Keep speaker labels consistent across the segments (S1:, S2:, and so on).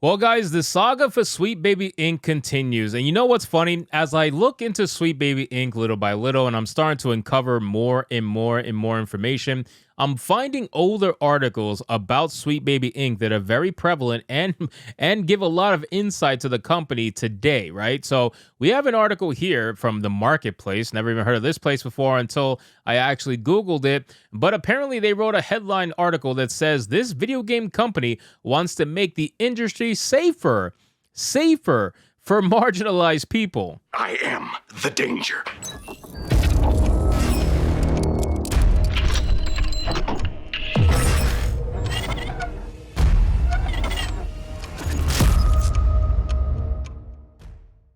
S1: Well, guys, the saga for Sweet Baby Inc. continues. And you know what's funny? As I look into Sweet Baby Inc. little by little, and I'm starting to uncover more and more and more information, I'm finding older articles about Sweet Baby Inc. that are very prevalent and give a lot of insight to the company today, right? So we have an article here from the marketplace. Never even heard of this place before until I actually Googled it. But apparently they wrote a headline article that says this video game company wants to make the industry safer for marginalized people.
S2: I am the danger.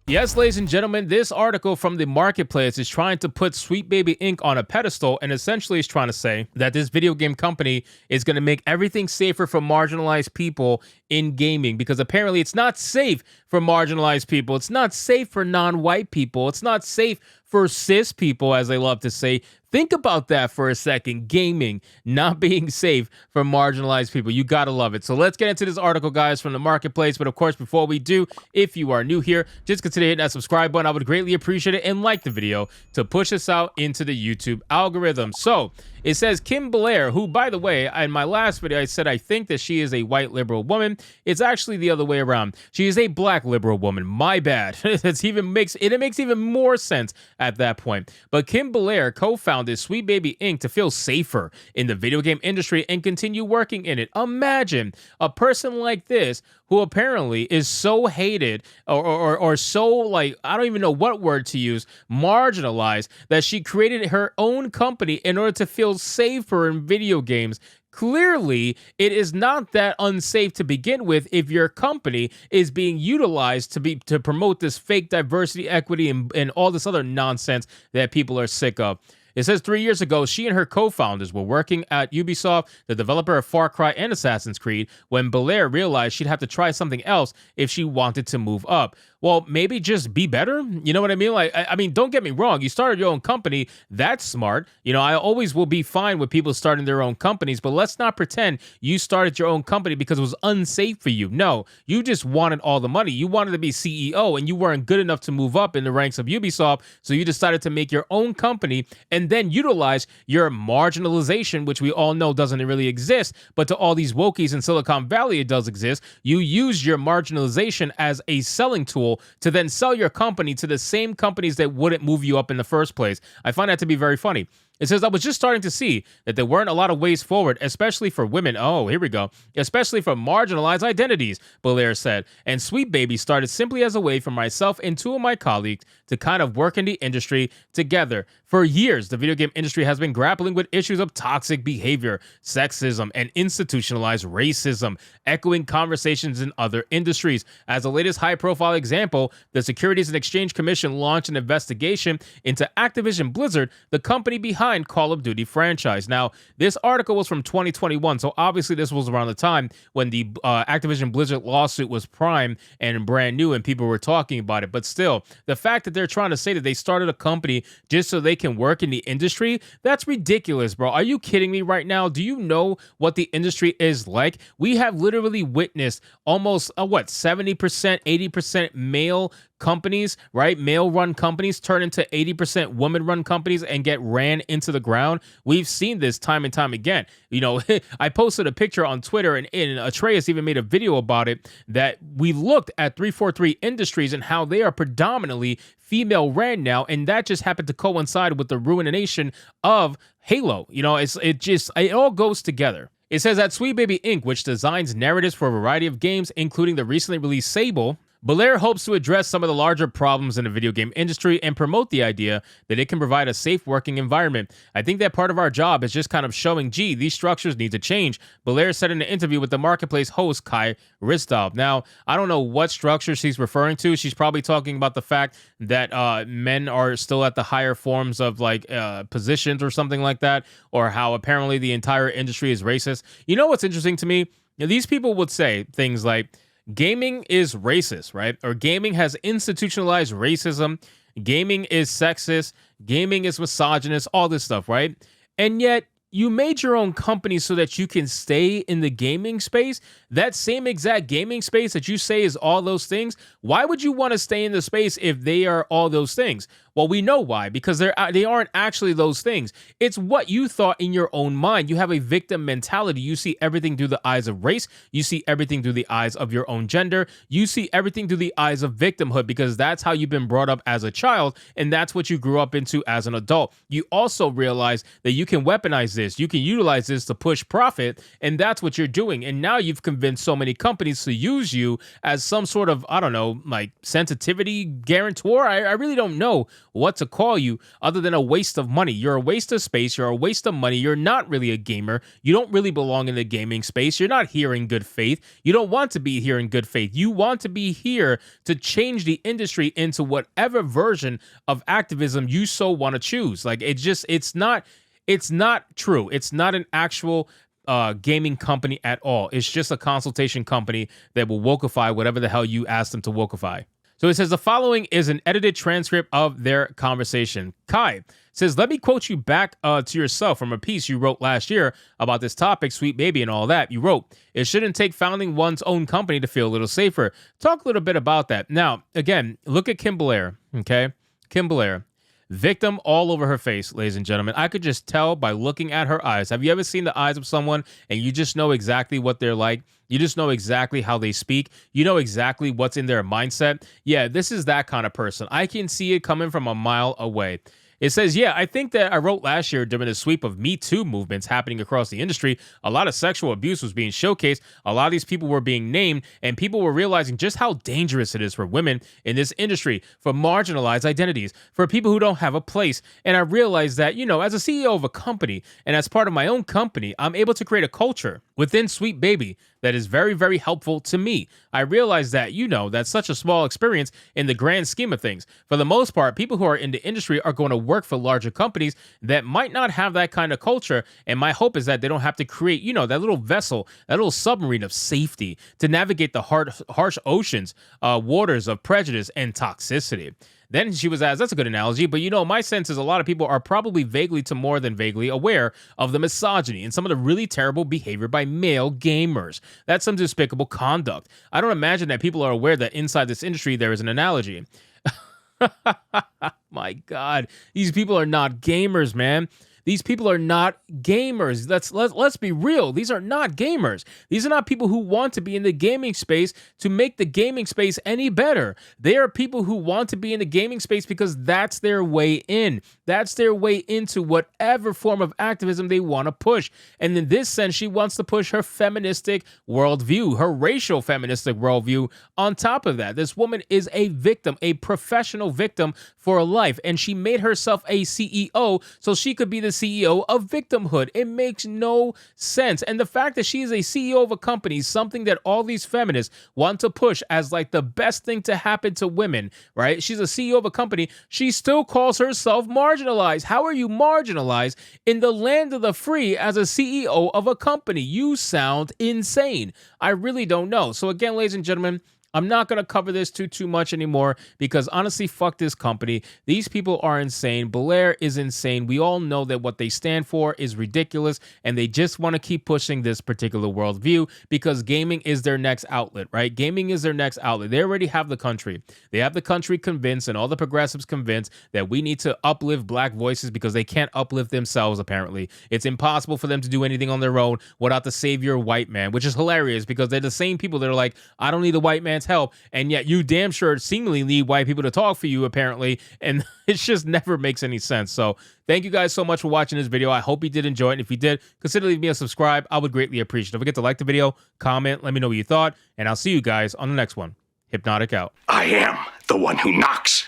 S1: Yes, ladies and gentlemen, this article from the marketplace is trying to put Sweet Baby Inc. on a pedestal and essentially is trying to say that this video game company is going to make everything safer for marginalized people in gaming, because apparently it's not safe for marginalized people. It's not safe for non-white people. It's not safe for cis people, as they love to say. Think about that for a second. Gaming not being safe for marginalized people. You gotta love it. So let's get into this article, guys, from the marketplace. But of course, before we do, if you are new here, just consider hitting that subscribe button. I would greatly appreciate it, and like the video to push us out into the YouTube algorithm. So it says Kim Blair, who, by the way, in my last video, I said I think that she is a white liberal woman. It's actually the other way around. She is a black liberal woman. My bad. It makes even more sense at that point. But Kim Blair co-founded Sweet Baby Inc. to feel safer in the video game industry and continue working in it. Imagine a person like this who apparently is so hated or so, like, I don't even know what word to use, marginalized, that she created her own company in order to feel safer in video games. Clearly, it is not that unsafe to begin with if your company is being utilized to promote this fake diversity, equity, and all this other nonsense that people are sick of. It says 3 years ago, she and her co-founders were working at Ubisoft, the developer of Far Cry and Assassin's Creed, when Belair realized she'd have to try something else if she wanted to move up. Well, maybe just be better. You know what I mean? Like, I mean, don't get me wrong. You started your own company. That's smart. You know, I always will be fine with people starting their own companies, but let's not pretend you started your own company because it was unsafe for you. No, you just wanted all the money. You wanted to be CEO, and you weren't good enough to move up in the ranks of Ubisoft, so you decided to make your own company and then utilize your marginalization, which we all know doesn't really exist, but to all these wokies in Silicon Valley, it does exist. You use your marginalization as a selling tool to then sell your company to the same companies that wouldn't move you up in the first place. I find that to be very funny. It says, I was just starting to see that there weren't a lot of ways forward, especially for women. Oh, here we go. Especially for marginalized identities, Belair said. And Sweet Baby started simply as a way for myself and two of my colleagues to kind of work in the industry together. For years, the video game industry has been grappling with issues of toxic behavior, sexism, and institutionalized racism, echoing conversations in other industries. As the latest high-profile example, the Securities and Exchange Commission launched an investigation into Activision Blizzard, the company behind Call of Duty franchise. Now, this article was from 2021, so obviously this was around the time when the Activision Blizzard lawsuit was prime and brand new and people were talking about it. But still, the fact that they're trying to say that they started a company just so they can work in the industry, that's ridiculous, bro. Are you kidding me right now? Do you know what the industry is like? We have literally witnessed almost, 70%, 80% male companies, right? Male-run companies turn into 80% woman-run companies and get ran into the ground. We've seen this time and time again. You know, I posted a picture on Twitter, and Atreus even made a video about it, that we looked at 343 Industries and how they are predominantly female-ran now, and that just happened to coincide with the ruination of Halo. You know, it all goes together. It says that Sweet Baby Inc., which designs narratives for a variety of games, including the recently released Sable, Belair hopes to address some of the larger problems in the video game industry and promote the idea that it can provide a safe working environment. I think that part of our job is just kind of showing, gee, these structures need to change, Belair said in an interview with the marketplace host Kai Ristov. Now, I don't know what structure she's referring to. She's probably talking about the fact that men are still at the higher forms of like positions or something like that, or how apparently the entire industry is racist. You know what's interesting to me? These people would say things like, gaming is racist, right? Or gaming has institutionalized racism. Gaming is sexist. Gaming is misogynist, all this stuff, right? And yet you made your own company so that you can stay in the gaming space. That same exact gaming space that you say is all those things. Why would you want to stay in the space if they are all those things? Well, we know why, because they aren't actually those things. It's what you thought in your own mind. You have a victim mentality. You see everything through the eyes of race. You see everything through the eyes of your own gender. You see everything through the eyes of victimhood, because that's how you've been brought up as a child, and that's what you grew up into as an adult. You also realize that you can weaponize this. You can utilize this to push profit, and that's what you're doing. And now you've convinced so many companies to use you as some sort of, I don't know, like sensitivity guarantor. I really don't know what to call you other than a waste of money. You're a waste of space. You're a waste of money. You're not really a gamer. You don't really belong in the gaming space. You're not here in good faith. You don't want to be here in good faith. You want to be here to change the industry into whatever version of activism you so want to choose. Like, it's not true. It's not an actual gaming company at all. It's just a consultation company that will wokeify whatever the hell you ask them to wokeify. So it says the following is an edited transcript of their conversation. Kai says, let me quote you back to yourself from a piece you wrote last year about this topic, Sweet Baby and all that. You wrote, it shouldn't take founding one's own company to feel a little safer. Talk a little bit about that. Now, again, look at Kim Blair, okay? Kim Blair. Victim all over her face, ladies and gentlemen. I could just tell by looking at her eyes. Have you ever seen the eyes of someone and you just know exactly what they're like? You just know exactly how they speak. You know exactly what's in their mindset. Yeah, this is that kind of person. I can see it coming from a mile away. It says, yeah, I think that I wrote last year during the sweep of Me Too movements happening across the industry, a lot of sexual abuse was being showcased. A lot of these people were being named, and people were realizing just how dangerous it is for women in this industry, for marginalized identities, for people who don't have a place. And I realized that, you know, as a CEO of a company and as part of my own company, I'm able to create a culture within Sweet Baby that is very, very helpful to me. I realize that, you know, that's such a small experience in the grand scheme of things. For the most part, people who are in the industry are going to work for larger companies that might not have that kind of culture. And my hope is that they don't have to create, you know, that little vessel, that little submarine of safety to navigate the harsh oceans, waters of prejudice and toxicity. Then she was asked, that's a good analogy, but you know, my sense is a lot of people are probably vaguely to more than vaguely aware of the misogyny and some of the really terrible behavior by male gamers. That's some despicable conduct. I don't imagine that people are aware that inside this industry there is an analogy. My God, these people are not gamers, man. These people are not gamers. Let's be real. These are not gamers. These are not people who want to be in the gaming space to make the gaming space any better. They are people who want to be in the gaming space because that's their way in. That's their way into whatever form of activism they want to push. And in this sense, she wants to push her feministic worldview, her racial feministic worldview on top of that. This woman is a victim, a professional victim for life. And she made herself a CEO so she could be the CEO of victimhood. It makes no sense. And the fact that she is a CEO of a company is something that all these feminists want to push as like the best thing to happen to women, right? She's a CEO of a company. She still calls herself marginalized. How are you marginalized in the land of the free as a CEO of a company? You sound insane. I really don't know. So again, ladies and gentlemen, I'm not going to cover this too much anymore because honestly, fuck this company. These people are insane. Blair is insane. We all know that what they stand for is ridiculous and they just want to keep pushing this particular worldview because gaming is their next outlet, right? Gaming is their next outlet. They already have the country. They have the country convinced and all the progressives convinced that we need to uplift black voices because they can't uplift themselves, apparently. It's impossible for them to do anything on their own without the savior white man, which is hilarious because they're the same people that are like, I don't need the white man help, and yet you damn sure seemingly need white people to talk for you, apparently, and it just never makes any sense. So thank you guys so much for watching this video. I hope you did enjoy it, and if you did, consider leaving me a subscribe. I would greatly appreciate it. Don't forget to like the video, comment, let me know what you thought, and I'll see you guys on the next one. Hypnotic out.
S2: I am the one who knocks.